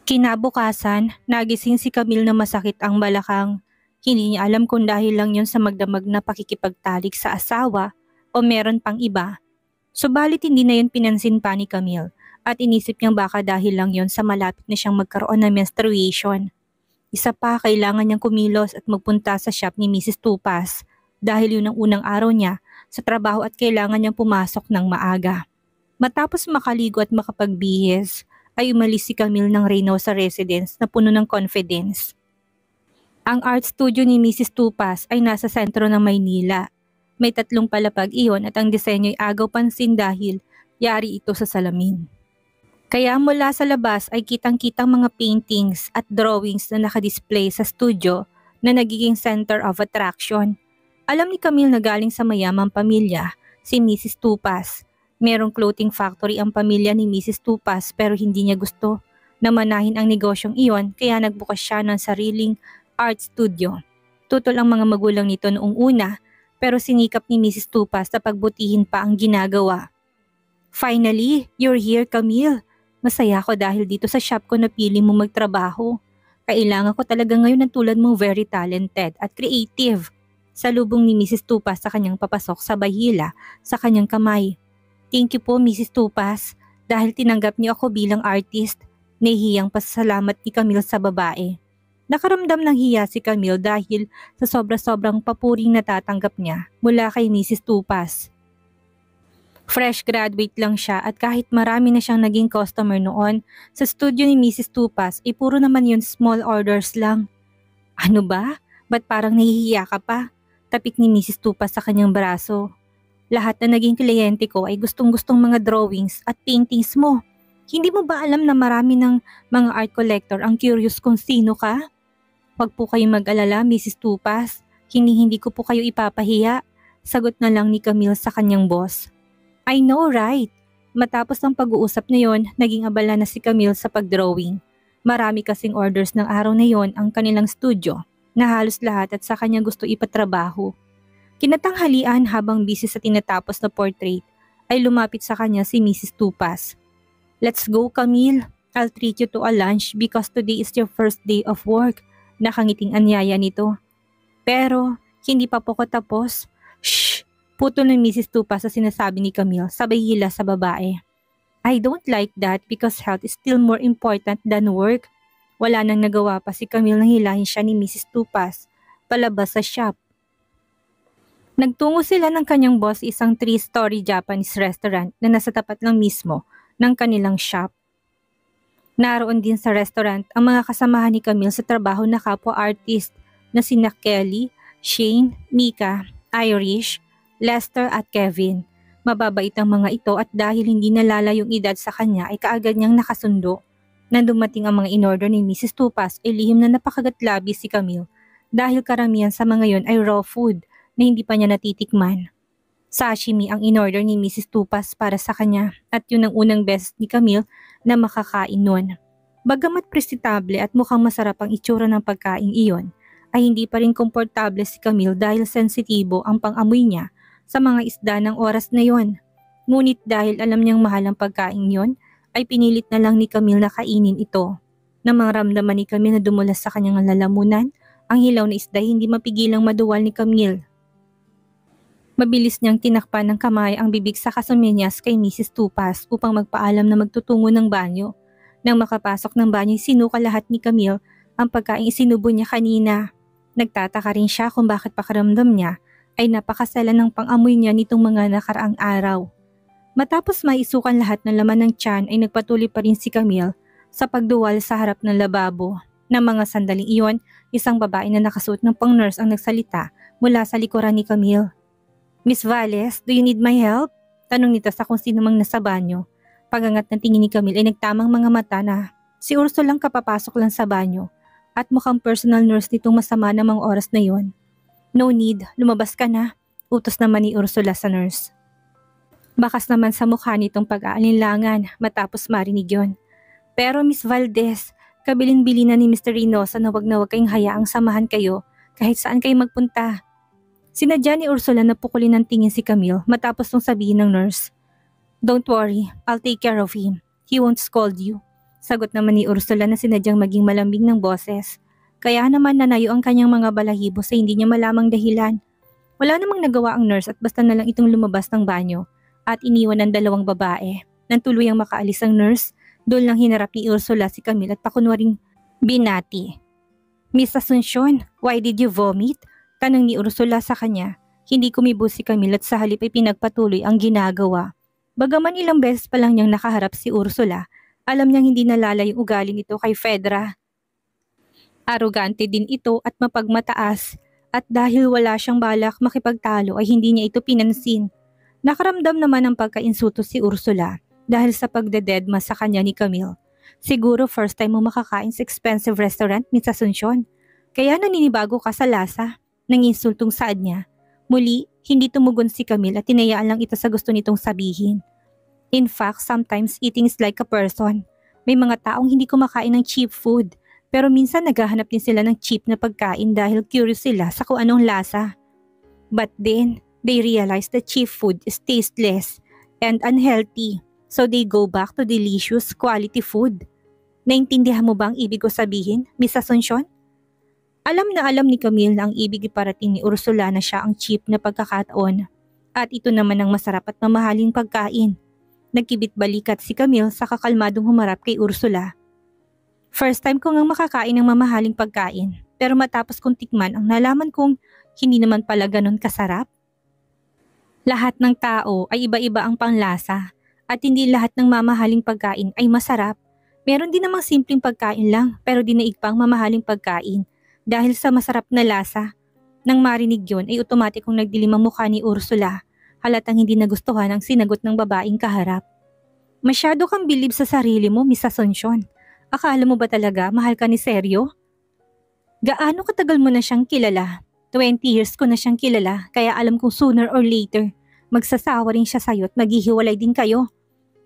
Kinabukasan, nagising si Camille na masakit ang balakang. Hindi niya alam kung dahil lang yun sa magdamag na pakikipagtalik sa asawa o meron pang iba. Subalit hindi na yun pinansin pa ni Camille at inisip niyang baka dahil lang yun sa malapit na siyang magkaroon ng menstruation. Isa pa, kailangan niyang kumilos at magpunta sa shop ni Mrs. Tupas dahil yun ang unang araw niya sa trabaho at kailangan niyang pumasok ng maaga. Matapos makaligo at makapagbihis, ay umalis si Camille ng Reynosa residence na puno ng confidence. Ang art studio ni Mrs. Tupas ay nasa sentro ng Maynila. May 3 palapag iyon at ang disenyo ay agaw pansin dahil yari ito sa salamin. Kaya mula sa labas ay kitang-kitang mga paintings at drawings na nakadisplay sa studio na nagiging center of attraction. Alam ni Camille na galing sa mayamang pamilya, si Mrs. Tupas. Merong clothing factory ang pamilya ni Mrs. Tupas pero hindi niya gusto na manahin ang negosyong iyon kaya nagbukas siya ng sariling art studio. Tutol ang mga magulang nito noong una pero sinikap ni Mrs. Tupas na pagbutihin pa ang ginagawa. Finally, you're here, Camille. Masaya ako dahil dito sa shop ko napili mo magtrabaho. Kailangan ko talaga ngayon ng tulad mong very talented at creative. Salubong ni Mrs. Tupas sa kanyang papasok sa bahila sa kanyang kamay. Thank you po, Mrs. Tupas, dahil tinanggap niyo ako bilang artist. Nahihiyang pasasalamat ni Camille sa babae. Nakaramdam ng hiya si Camille dahil sa sobra-sobrang papuring natatanggap niya mula kay Mrs. Tupas. Fresh graduate lang siya at kahit marami na siyang naging customer noon, sa studio ni Mrs. Tupas ay puro naman yun small orders lang. Ano ba? Ba't parang nahihiya ka pa? Tapik ni Mrs. Tupas sa kanyang braso. Lahat na naging kliyente ko ay gustong-gustong mga drawings at paintings mo. Hindi mo ba alam na marami ng mga art collector ang curious kung sino ka? Huwag po kayong mag-alala, Mrs. Tupas. Hindi ko po kayo ipapahiya. Sagot na lang ni Camille sa kanyang boss. I know, right? Matapos ang pag-uusap na yon, naging abala na si Camille sa pag-drawing. Marami kasing orders ng araw na yon ang kanilang studio na halos lahat at sa kanya gusto ipatrabaho. Kinatanghalian habang busy sa tinatapos na portrait ay lumapit sa kanya si Mrs. Tupas. Let's go, Camille. I'll treat you to a lunch because today is your first day of work. Nakangiting anyaya nito. Pero hindi pa po ko tapos. Shh! Putol ng Mrs. Tupas sa sinasabi ni Camille sabay hila sa babae. I don't like that because health is still more important than work. Wala nang nagawa pa si Camille nang hilahin siya ni Mrs. Tupas palabas sa shop. Nagtungo sila ng kanyang boss isang 3-story Japanese restaurant na nasa tapat lang mismo ng kanilang shop. Naroon din sa restaurant ang mga kasamahan ni Camille sa trabaho na kapwa artist na sina Kelly, Shane, Mika, Irish, Lester at Kevin. Mababait ang mga ito at dahil hindi nalala yung edad sa kanya ay kaagad niyang nakasundo. Nang dumating ang mga in-order ni Mrs. Tupas ay lihim na napakagatlabi si Camille dahil karamihan sa mga yon ay raw food na hindi pa niya natitikman. Sashimi ang in-order ni Mrs. Tupas para sa kanya at yun ang unang beses ni Camille na makakain nun. Bagamat presentable at mukhang masarap ang itsura ng pagkain iyon, ay hindi pa rin komportable si Camille dahil sensitibo ang pang-amoy niya sa mga isda ng oras na yon. Ngunit dahil alam niyang mahal ang pagkain yon, ay pinilit na lang ni Camille na kainin ito. Nang maramdaman ni Camille na dumulas sa kanyang lalamunan, ang hilaw na isda hindi mapigilang maduwal ni Camille. Mabilis niyang tinakpan ng kamay ang bibig sa kasumenyas kay Mrs. Tupas upang magpaalam na magtutungo ng banyo. Nang makapasok ng banyo, sinuka lahat ni Camille ang pagkain isinubo niya kanina. Nagtataka rin siya kung bakit pakaramdam niya ay napakasala ng pang-amoy niya nitong mga nakaraang araw. Matapos maisukan lahat ng laman ng tiyan ay nagpatuloy pa rin si Camille sa pagduwal sa harap ng lababo. Nang mga sandaling iyon, isang babae na nakasuot ng pang-nurse ang nagsalita mula sa likuran ni Camille. Miss Valles, do you need my help? Tanong nito sa kung sino mang nasa banyo. Pagangat ng tingin ni Camille ay nagtamang mga mata na si Urso lang kapapasok lang sa banyo at mukhang personal nurse nitong masama namang oras na yon. No need, lumabas ka na, utos naman ni Ursula sa nurse. Bakas naman sa mukha nitong pag-aalinlangan matapos marinig yon. Pero Miss Valdez, kabilin-bilinan ni Mr. Reynosa na wag kayong hayaang samahan kayo kahit saan kayo magpunta. Sinadya ni Ursula na pukulin ng tingin si Camille matapos nung sabihin ng nurse. Don't worry, I'll take care of him. He won't scold you. Sagot naman ni Ursula na sinadyang maging malambing ng boses. Kaya naman nanayo ang kanyang mga balahibo sa hindi niya malamang dahilan. Wala namang nagawa ang nurse at basta na lang itong lumabas ng banyo at iniwan ng dalawang babae. Nang tuluyang makaalis ang nurse, doon lang hinarap ni Ursula si Camille at pakunwaring binati. Miss Asuncion, why did you vomit? Tanong ni Ursula sa kanya. Hindi kumibo si Camille at sa halip ay pinagpatuloy ang ginagawa. Bagaman ilang beses pa lang niyang nakaharap si Ursula, alam niyang hindi nalala yung ugali nito kay Fedra. Arogante din ito at mapagmataas at dahil wala siyang balak makipagtalo ay hindi niya ito pinansin. Nakaramdam naman ng pagkainsuto si Ursula dahil sa pagdededma sa kanya ni Camille. Siguro first time mo makakain sa expensive restaurant, Miss Asuncion. Kaya naninibago ka sa lasa ng insultong saad niya. Muli, hindi tumugon si Camille at tinayaan lang ito sa gusto nitong sabihin. In fact, sometimes eating is like a person. May mga taong hindi kumakain ng cheap food. Pero minsan naghahanap din sila ng cheap na pagkain dahil curious sila sa kung anong lasa. But then, they realize that cheap food is tasteless and unhealthy. So they go back to delicious quality food. Naintindihan mo ba ang ibig ko sabihin, Miss Asuncion? Alam na alam ni Camille na ang ibig iparating ni Ursula na siya ang cheap na pagkakataon. At ito naman ang masarap at mamahaling pagkain. Nagkibit balikat si Camille sa kakalmadong humarap kay Ursula. First time ko ngang makakain ng mamahaling pagkain, pero matapos kong tikman ang nalaman kong hindi naman pala ganun kasarap. Lahat ng tao ay iba-iba ang panglasa at hindi lahat ng mamahaling pagkain ay masarap. Meron din namang simpleng pagkain lang pero dinaig pang mamahaling pagkain dahil sa masarap na lasa. Nang marinig yon ay otomatikong nagdilim ang mukha ni Ursula, halatang hindi nagustuhan ang sinagot ng babaeng kaharap. Masyado kang bilib sa sarili mo, Miss Asuncion. Akala mo ba talaga mahal ka ni Seryo? Gaano katagal mo na siyang kilala? 20 years ko na siyang kilala kaya alam kong sooner or later magsasawa rin siya sa'yo at maghihiwalay din kayo.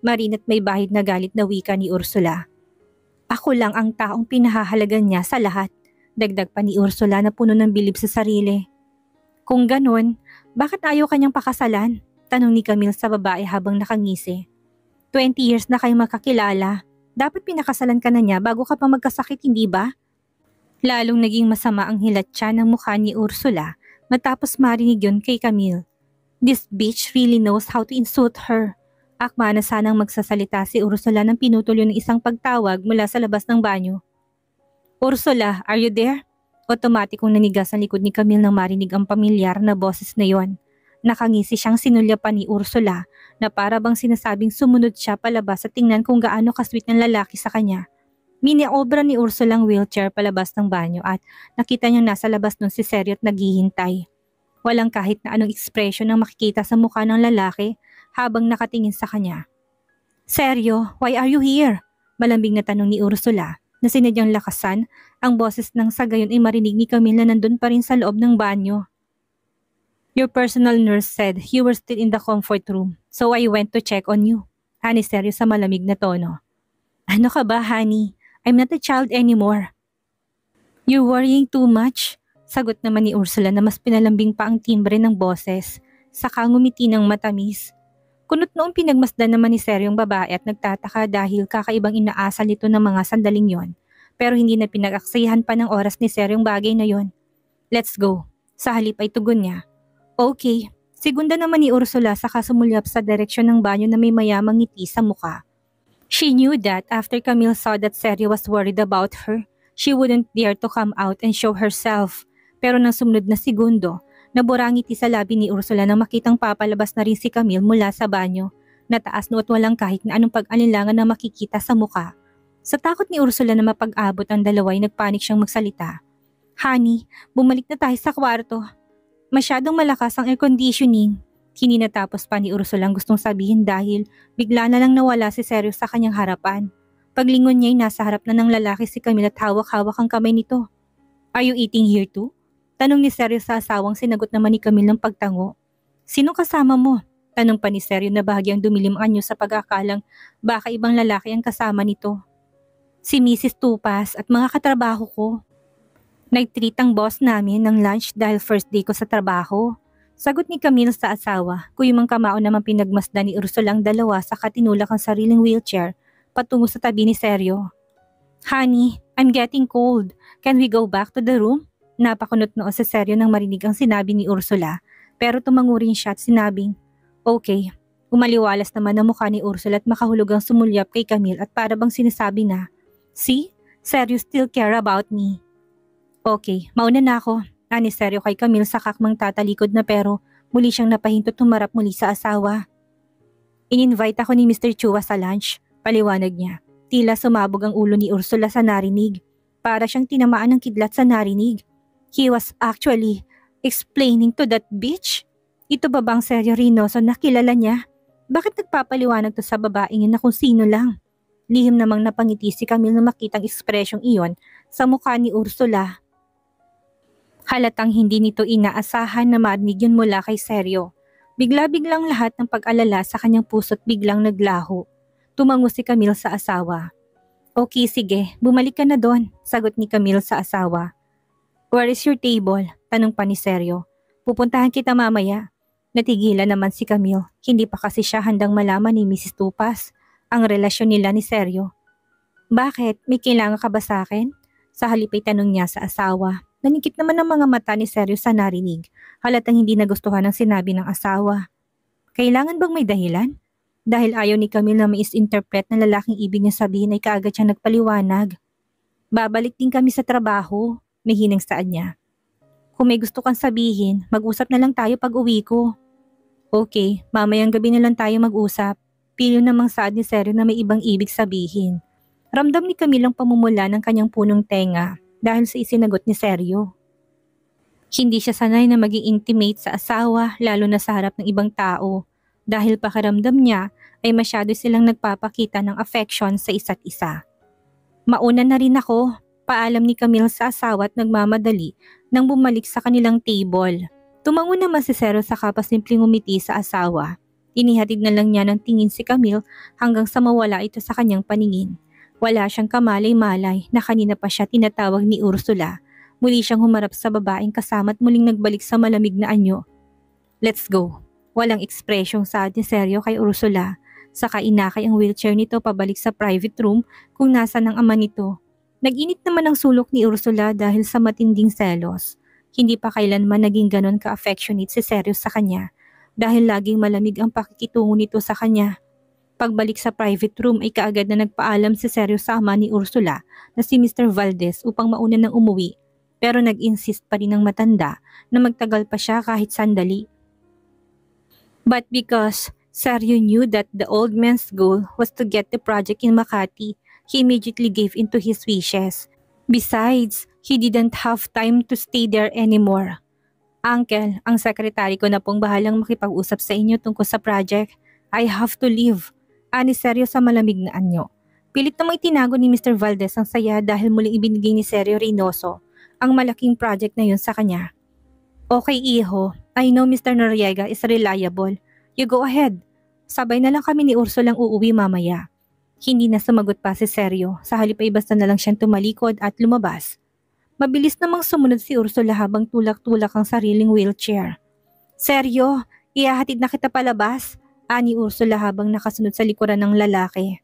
Marinat may bahid na galit na wika ni Ursula. Ako lang ang taong pinahahalagan niya sa lahat. Dagdag pa ni Ursula na puno ng bilib sa sarili. Kung ganun, bakit ayaw kanyang pakasalan? Tanong ni Camille sa babae habang nakangisi. 20 years na kayong makakilala. Dapat pinakasalan ka na niya bago ka pa magkasakit, hindi ba? Lalong naging masama ang hilatsa ng mukha ni Ursula matapos marinig yun kay Camille. This bitch really knows how to insult her. Akma na sanang magsasalita si Ursula nang pinutol yun ng isang pagtawag mula sa labas ng banyo. Ursula, are you there? Otomatikong nanigas ang likod ni Camille nang marinig ang pamilyar na boses na yon. Nakangisi siyang sinulyapan ni Ursula na para bang sinasabing sumunod siya palabas at tingnan kung gaano kasweet ng lalaki sa kanya. Miniobra ni Ursula ang wheelchair palabas ng banyo at nakita niyang nasa labas nun si Seryo at naghihintay. Walang kahit na anong ekspresyon ang makikita sa mukha ng lalaki habang nakatingin sa kanya. Seryo, why are you here? Malambing na tanong ni Ursula na sinadyang lakasan ang boses ng sa gayon ay marinig ni Camille na nandun pa rin sa loob ng banyo. Your personal nurse said you were still in the comfort room, so I went to check on you. Honey Seryo sa malamig na tono. Ano ka ba, honey? I'm not a child anymore. You're worrying too much? Sagot naman ni Ursula na mas pinalambing pa ang timbre ng boses, saka ngumiti ng matamis. Kunot noong pinagmasdan naman ni Seryo ang babae at nagtataka dahil kakaibang inaasal nito ng mga sandaling yon, pero hindi na pinag-aksihan pa ng oras ni Seryo ang bagay na yon. Let's go. Sa halip ay tugon niya. Okay, segunda naman ni Ursula saka sumulyap sa direksyon ng banyo na may mayamang ngiti sa mukha. She knew that after Camille saw that Seryo was worried about her, she wouldn't dare to come out and show herself. Pero nang sumunod na segundo, nabura ang ngiti sa labi ni Ursula nang makitang papalabas na rin si Camille mula sa banyo. Nataas no at walang kahit na anong pag-alinlangan na makikita sa mukha. Sa takot ni Ursula na mapag-abot ang dalawa ay nagpanik siyang magsalita. Honey, bumalik na tayo sa kwarto. Masyadong malakas ang air conditioning. Hininatapos pa ni Ursula ang gustong sabihin dahil bigla na lang nawala si Seryo sa kanyang harapan. Paglingon niya ay nasa harap na ng lalaki si Camille at hawak-hawak ang kamay nito. Are you eating here too? Tanong ni Seryo sa asawang sinagot naman ni Camille ng pagtango. Sino kasama mo? Tanong pa ni Seryo na bahagyang dumilim anyo sa pag-akalang baka ibang lalaki ang kasama nito. Si Mrs. Tupas at mga katrabaho ko. Nag-treat ang boss namin ng lunch dahil first day ko sa trabaho. Sagot ni Camille sa asawa, kuyumang kamao naman pinagmasdan ni Ursula ang dalawa sa katinulak ang sariling wheelchair patungo sa tabi ni Seryo. Honey, I'm getting cold. Can we go back to the room? Napakunot noo si Seryo nang marinig ang sinabi ni Ursula, pero tumango rin siya at sinabing, okay. Umaliwalas naman ang mukha ni Ursula at makahulugang sumulyap kay Camille at para bang sinasabi na, see, Seryo still care about me. Okay, mauna na ako. Ani Seryo kay Camille sa kakmang tatalikod na pero muli siyang napahinto tumarap muli sa asawa. In-invite ako ni Mr. Chua sa lunch, paliwanag niya. Tila sumabog ang ulo ni Ursula sa narinig. Para siyang tinamaan ng kidlat sa narinig. He was actually explaining to that bitch. Ito ba bang Seryo Reynoso na kilala niya? Bakit nagpapaliwanag to sa babaeng yun na kung sino lang? Lihim namang napangiti si Camille na makitang ekspresyong iyon sa mukha ni Ursula. Halatang hindi nito inaasahan na marinig yun mula kay Seryo. Bigla-biglang lahat ng pag-alala sa kanyang puso't biglang naglaho. Tumango si Camille sa asawa. Okay, sige, bumalik ka na doon, sagot ni Camille sa asawa. Where is your table? Tanong pa ni Seryo. Pupuntahan kita mamaya. Natigilan naman si Camille, hindi pa kasi siya handang malaman ni Mrs. Tupas ang relasyon nila ni Seryo. Bakit? May kailangan ka ba sa akin? Sa halip ay tanong niya sa asawa. Nanikit naman ang mga mata ni Seryo sa narinig, halatang hindi nagustuhan ang sinabi ng asawa. Kailangan bang may dahilan? Dahil ayaw ni Camille na ma-misinterpret na lalaking ibig niya sabihin ay kaagad siya nagpaliwanag. Babalik din kami sa trabaho, may hinang saan niya. Kung may gusto kang sabihin, mag-usap na lang tayo pag uwi ko. Okay, mamayang gabi na lang tayo mag-usap. Pilyo namang saad ni Seryo na may ibang ibig sabihin. Ramdam ni Camille ang pamumula ng kanyang punong tenga dahil sa isinagot ni Seryo. Hindi siya sanay na maging intimate sa asawa lalo na sa harap ng ibang tao dahil pakiramdam niya ay masyado silang nagpapakita ng affection sa isa't isa. Mauna na rin ako, paalam ni Camille sa asawa at nagmamadali nang bumalik sa kanilang table. Tumango naman si Seryo sa kapasimpleng umiti sa asawa. Inihatid na lang niya ng tingin si Camille hanggang sa mawala ito sa kanyang paningin. Wala siyang kamalay-malay na kanina pa siya tinatawag ni Ursula. Muli siyang humarap sa babaeng kasama at muling nagbalik sa malamig na anyo. Let's go. Walang ekspresyong saad ni Seryo kay Ursula. Saka inakay ang wheelchair nito pabalik sa private room kung nasan ang ama nito. Nag-init naman ang sulok ni Ursula dahil sa matinding selos. Hindi pa kailanman naging ganon ka-affectionate si Seryo sa kanya dahil laging malamig ang pakikitungo nito sa kanya. Pagbalik sa private room ay kaagad na nagpaalam si Seryo sa ama ni Ursula na si Mr. Valdez upang mauna nang umuwi pero nag-insist pa rin ang matanda na magtagal pa siya kahit sandali. But because Seryo knew that the old man's goal was to get the project in Makati, he immediately gave in to his wishes. Besides, he didn't have time to stay there anymore. Uncle, ang sekretary ko na pong bahalang makipag-usap sa inyo tungkol sa project. I have to leave. Ani Seryo sa malamig na anyo. Pilit namang itinago ni Mr. Valdez ang saya dahil muling ibinigay ni Seryo Reynoso ang malaking project na yun sa kanya. Okay, iho. I know Mr. Noriega is reliable. You go ahead. Sabay na lang kami ni Ursulang uuwi mamaya. Hindi na sumagot pa si Seryo, sa halip ay basta na lang siyang tumalikod at lumabas. Mabilis namang sumunod si Ursula habang tulak-tulak ang sariling wheelchair. Seryo, ihahatid na kita palabas, ani Ursula habang nakasunod sa likuran ng lalaki.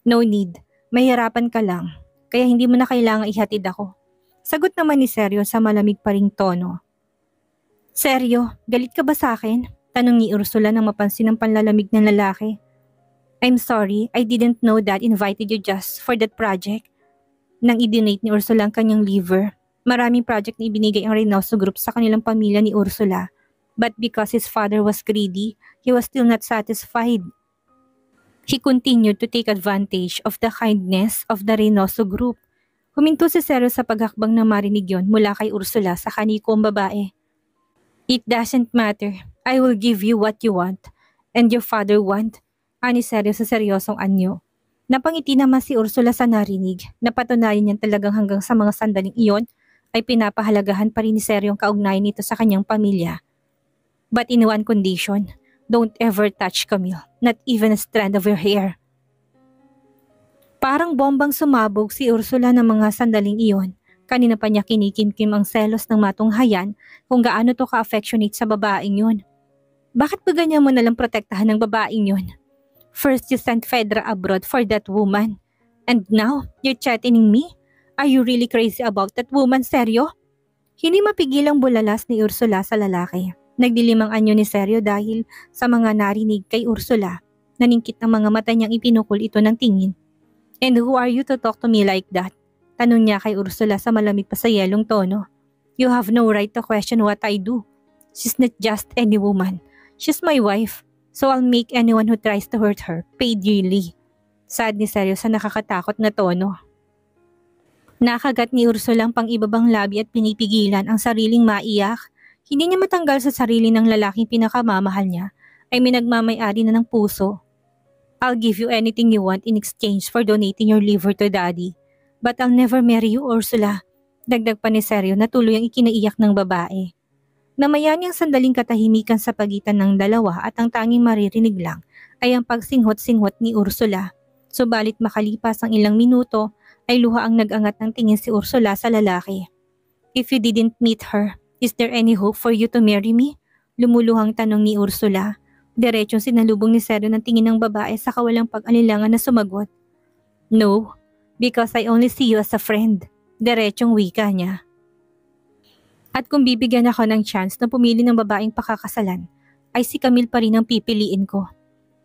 No need, mahirapan ka lang, kaya hindi mo na kailangang ihatid ako. Sagot naman ni Seryo sa malamig pa ring tono. Seryo, galit ka ba sa akin? Tanong ni Ursula nang mapansin ang panlalamig ng lalaki. I'm sorry, I didn't know that invited you just for that project. Nang i-donate ni Ursula ang kanyang liver, maraming project na ibinigay ang Reynoso Group sa kanilang pamilya ni Ursula. But because his father was greedy, he was still not satisfied. He continued to take advantage of the kindness of the Reynoso Group. Huminto si Seryo sa paghakbang na marinig yon mula kay Ursula sa kaniko ang babae. It doesn't matter. I will give you what you want. And your father want. Ani Seryo sa seryosong anyo. Napangiti naman si Ursula sa narinig. Napatunayan niyan talagang hanggang sa mga sandaling iyon ay pinapahalagahan pa rin ni Seryo ang kaugnayan nito sa kanyang pamilya. But in one condition, don't ever touch Camille, not even a strand of her hair. Parang bombang sumabog si Ursula ng mga sandaling iyon. Kanina pa niya kinikimkim ang selos ng matunghayan kung gaano to ka-affectionate sa babaeng yun. Bakit ba ganyan mo nalang protektahan ng babaeng yun? First you sent Fedra abroad for that woman. And now, you're threatening me? Are you really crazy about that woman, seryo? Hindi mapigilang bulalas ni Ursula sa lalaki. Nagdilimang anyo ni Seryo dahil sa mga narinig kay Ursula. Naningkit ng mga mata niyang ipinukol ito ng tingin. And who are you to talk to me like that? Tanong niya kay Ursula sa malamig pa sa yelong tono. You have no right to question what I do. She's not just any woman. She's my wife. So I'll make anyone who tries to hurt her pay dearly. Sad ni Seryo sa nakakatakot na tono. Nakagat ni Ursula ang pang-ibabang labi at pinipigilan ang sariling maiyak. Hindi niya matanggal sa sarili ng lalaking pinakamamahal niya ay minagmamay-ari na ng puso. I'll give you anything you want in exchange for donating your liver to Daddy. But I'll never marry you, Ursula. Dagdag pa ni Seryo na tuloy ang ikinaiyak ng babae. Namayan niyang sandaling katahimikan sa pagitan ng dalawa at ang tanging maririnig lang ay ang pagsinghot-singhot ni Ursula. Subalit makalipas ang ilang minuto ay luha ang nag-angat ng tingin si Ursula sa lalaki. If you didn't meet her, is there any hope for you to marry me? Lumuluhang tanong ni Ursula. Diretsong sinalubong ni Seryo ng tingin ng babae sa kawalang pag-alilangan na sumagot. No, because I only see you as a friend. Diretsong wika niya. At kung bibigyan ako ng chance na pumili ng babaeng pakakasalan, ay si Camille pa rin ang pipiliin ko.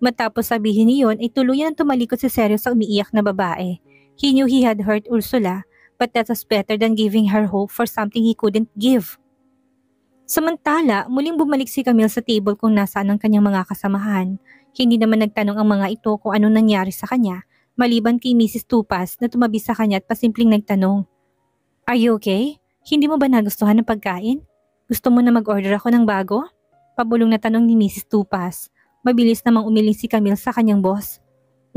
Matapos sabihin niyon ay tuluyan ang tumalikod si Seryo sa umiiyak na babae. He knew he had hurt Ursula, but that was better than giving her hope for something he couldn't give. Samantala, muling bumalik si Camille sa table kung nasaan ang kanyang mga kasamahan. Hindi naman nagtanong ang mga ito kung anong nangyari sa kanya, maliban kay Mrs. Tupas na tumabi sa kanya at pasimpleng nagtanong. Are you okay? Hindi mo ba nagustuhan ng pagkain? Gusto mo na mag-order ako ng bago? Pabulong na tanong ni Mrs. Tupas. Mabilis namang umiling si Camille sa kanyang boss.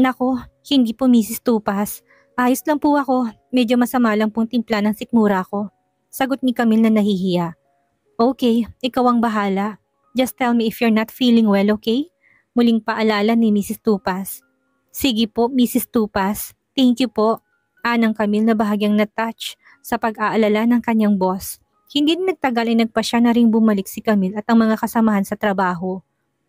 Nako, hindi po Mrs. Tupas. Ayos lang po ako. Medyo masama lang pong timpla ng sikmura ko. Sagot ni Camille na nahihiya. Okay, ikaw ang bahala. Just tell me if you're not feeling well, okay? Muling paalala ni Mrs. Tupas. Sige po, Mrs. Tupas. Thank you po. Anang Camille na bahagyang na-touch sa pag-aalala ng kanyang boss. Hindi din nagtagal ay nagpasya na ring bumalik si Camille at ang mga kasamahan sa trabaho.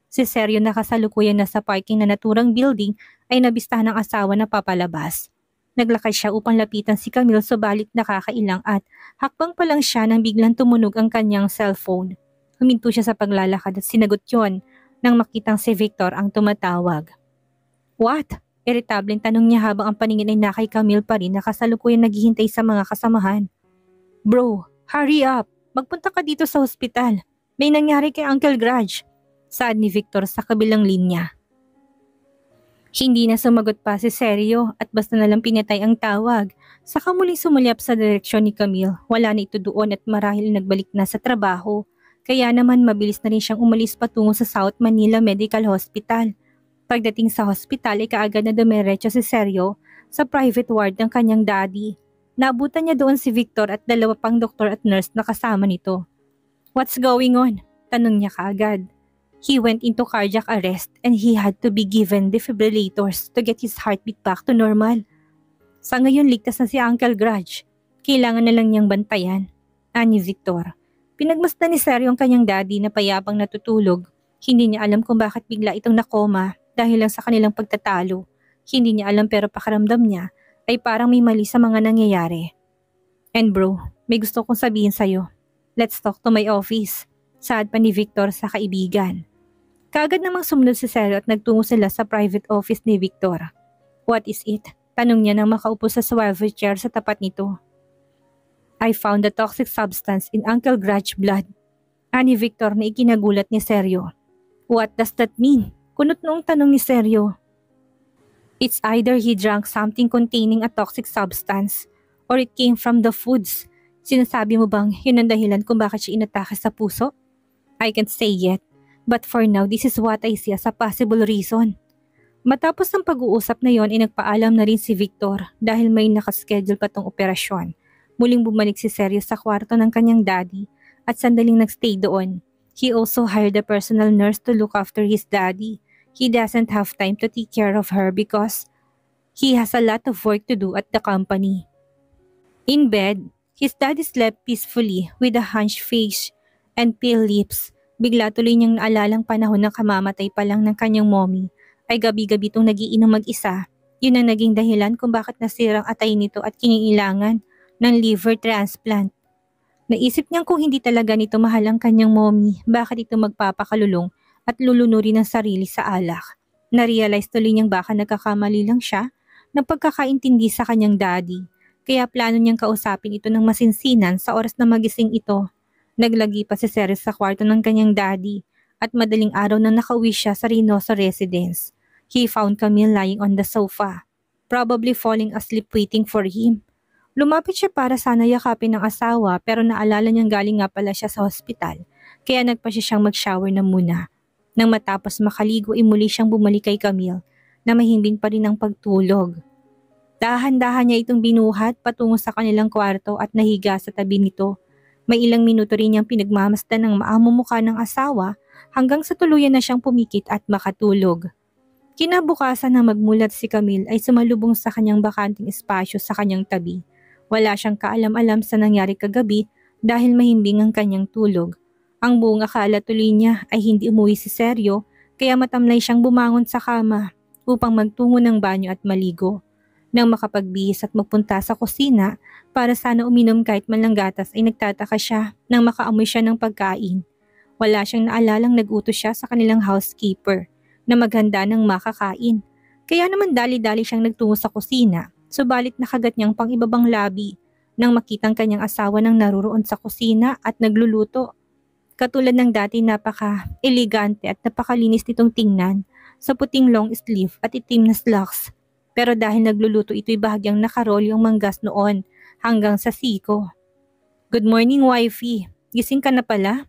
Si Seryo na kasalukuyan na sa parking na naturang building ay nabistahan ng asawa na papalabas. Naglakad siya upang lapitan si Camille subalit nakakailang at hakbang pa lang siya nang biglang tumunog ang kanyang cellphone. Huminto siya sa paglalakad at sinagot yon nang makitang si Victor ang tumatawag. What? Iritableng tanong niya habang ang paningin ay nakay Camille pa rin na kasalukuyan naghihintay sa mga kasamahan. Bro, hurry up! Magpunta ka dito sa ospital. May nangyari kay Uncle Grudge. Saad ni Victor sa kabilang linya. Hindi na sumagot pa si Seryo at basta nalang pinatay ang tawag. Saka muling sumulyap sa direksyon ni Camille. Wala na ito doon at marahil nagbalik na sa trabaho. Kaya naman mabilis na rin siyang umalis patungo sa South Manila Medical Hospital. Pagdating sa hospital ay kaagad na dumiretso si Seryo sa private ward ng kanyang daddy. Naabutan niya doon si Victor at dalawa pang doktor at nurse na kasama nito. What's going on? Tanong niya kaagad. He went into cardiac arrest and he had to be given defibrillators to get his heartbeat back to normal. Sa ngayon ligtas na si Uncle Grudge. Kailangan na lang niyang bantayan. Ani Victor. Pinagmasdan ni Seryo ang kanyang daddy na payapang natutulog. Hindi niya alam kung bakit bigla itong nakoma dahil lang sa kanilang pagtatalo. Hindi niya alam pero pakaramdam niya ay parang may mali sa mga nangyayari. And bro, may gusto kong sabihin sa'yo. Let's talk to my office. Saad pa ni Victor sa kaibigan. Kaagad namang sumunod si Seryo at nagtungo sila sa private office ni Victor. What is it? Tanong niya nang makaupo sa swivel chair sa tapat nito. I found a toxic substance in Uncle Grudge's blood. Ani Victor na ikinagulat ni Seryo. What does that mean? Kunot noong tanong ni Seryo. It's either he drank something containing a toxic substance or it came from the foods. Sinasabi mo bang yun ang dahilan kung bakit siya inatake sa puso? I can't say yet, but for now this is what I see as a possible reason. Matapos ng pag-uusap na yon ay nagpaalam na rin si Victor dahil may nakaschedule pa tong operasyon. Muling bumalik si Seryo sa kwarto ng kanyang daddy at sandaling nagstay doon. He also hired a personal nurse to look after his daddy. He doesn't have time to take care of her because he has a lot of work to do at the company. In bed, his daddy slept peacefully with a hunched face and pale lips. Bigla tuloy niyang naalalang panahon ng kamamatay pa lang ng kanyang mommy ay gabi-gabi itong nagiinom mag-isa. Yun ang naging dahilan kung bakit nasirang atay nito at kinailangan ng liver transplant. Naisip niyang kung hindi talaga nito mahal ang kanyang mommy, bakit ito magpapakalulong at lulunurin ng sarili sa alak. Narealize tuloy niyang baka nagkakamali lang siya ng pagkakaintindi sa kanyang daddy, kaya plano niyang kausapin ito ng masinsinan sa oras na magising ito. Naglagi pa si Ceres sa kwarto ng kanyang daddy at madaling araw na nakauwi siya sa Reynosa residence. He found Camille lying on the sofa, probably falling asleep waiting for him. Lumapit siya para sana yakapin ng asawa pero naalala niyang galing nga pala siya sa hospital, kaya nagpa siya siyang mag-shower na muna. Nang matapos makaligo ay muli siyang bumalik kay Camille na mahimbing pa rin ang pagtulog. Dahan-dahan niya itong binuhat patungo sa kanilang kwarto at nahiga sa tabi nito. May ilang minuto rin niyang pinagmamasdan ng maamumukha ng asawa hanggang sa tuluyan na siyang pumikit at makatulog. Kinabukasan na magmulat si Camille ay sumalubong sa kanyang bakanting espasyo sa kanyang tabi. Wala siyang kaalam-alam sa nangyari kagabi dahil mahimbing ang kanyang tulog. Ang buong akala tuloy niya ay hindi umuwi si Sergio kaya matamlay siyang bumangon sa kama upang magtungo ng banyo at maligo. Nang makapagbihis at magpunta sa kusina para sana uminom kahit man lang gatas ay nagtataka siya nang makaamoy siya ng pagkain. Wala siyang naalalang nag-utos siya sa kanilang housekeeper na maghanda ng makakain. Kaya naman dali-dali siyang nagtungo sa kusina. Subalit nakagat niyang pang ibabang labi nang makitang kanyang asawa nang naruroon sa kusina at nagluluto. Katulad ng dati napaka-elegante at napakalinis nitong tingnan sa puting long sleeve at itim na slacks. Pero dahil nagluluto ito'y bahagyang nakarol yung manggas noon hanggang sa siko. "Good morning, wifey. Gising ka na pala?"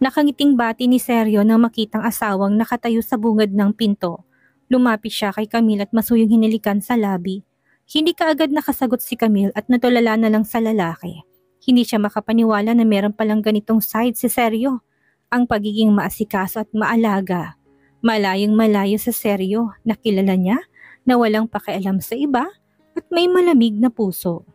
Nakangiting bati ni Sergio nang makitang asawang nakatayo sa bungad ng pinto. Lumapit siya kay Camille at masuyong hinilikan sa labi. Hindi kaagad nakasagot si Camille at natulala na lang sa lalaki. Hindi siya makapaniwala na meron palang ganitong side si Sergio. Ang pagiging maasikaso at maalaga. Malayong malayo sa Sergio na kilala niya na walang pakialam sa iba at may malamig na puso.